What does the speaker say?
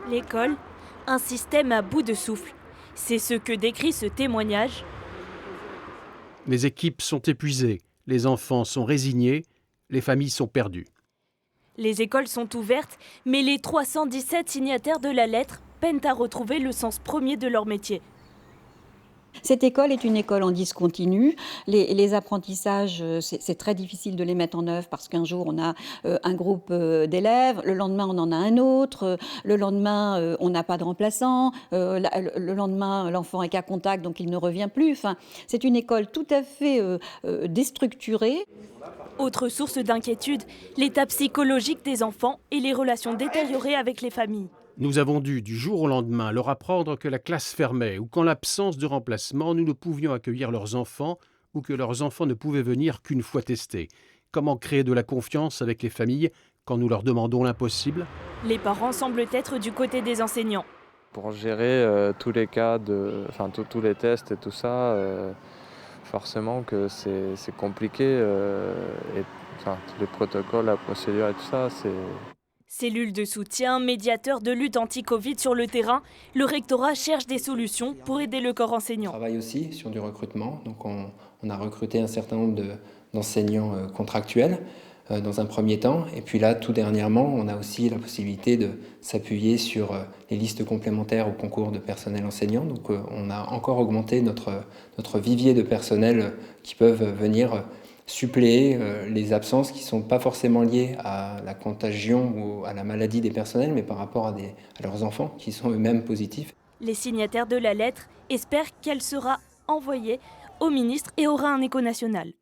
L'école, un système à bout de souffle. C'est ce que décrit ce témoignage. Les équipes sont épuisées, les enfants sont résignés, les familles sont perdues. Les écoles sont ouvertes, mais les 317 signataires de la lettre peinent à retrouver le sens premier de leur métier. Cette école est une école en discontinu. Les apprentissages, c'est très difficile de les mettre en œuvre parce qu'un jour, on a un groupe d'élèves, le lendemain, on en a un autre, le lendemain, on n'a pas de remplaçant, le lendemain, l'enfant est qu'à contact, donc il ne revient plus. Enfin, c'est une école tout à fait déstructurée. Autre source d'inquiétude, l'état psychologique des enfants et les relations détériorées avec les familles. Nous avons dû, du jour au lendemain, leur apprendre que la classe fermait ou qu'en l'absence de remplacement, nous ne pouvions accueillir leurs enfants ou que leurs enfants ne pouvaient venir qu'une fois testés. Comment créer de la confiance avec les familles quand nous leur demandons l'impossible ? Les parents semblent être du côté des enseignants. Pour gérer tous les cas, tous les tests et tout ça, forcément que c'est compliqué. Tous les protocoles, la procédure et tout ça, c'est... Cellules de soutien, médiateurs de lutte anti-Covid sur le terrain, le rectorat cherche des solutions pour aider le corps On enseignant. travaille aussi sur du recrutement. Donc on a recruté un certain nombre d'enseignants contractuels dans un premier temps. Et puis là, tout dernièrement, on a aussi la possibilité de s'appuyer sur les listes complémentaires au concours de personnel enseignant. Donc on a encore augmenté notre vivier de personnel qui peuvent venir suppléer les absences qui ne sont pas forcément liées à la contagion ou à la maladie des personnels, mais par rapport à leurs enfants qui sont eux-mêmes positifs. Les signataires de la lettre espèrent qu'elle sera envoyée au ministre et aura un écho national.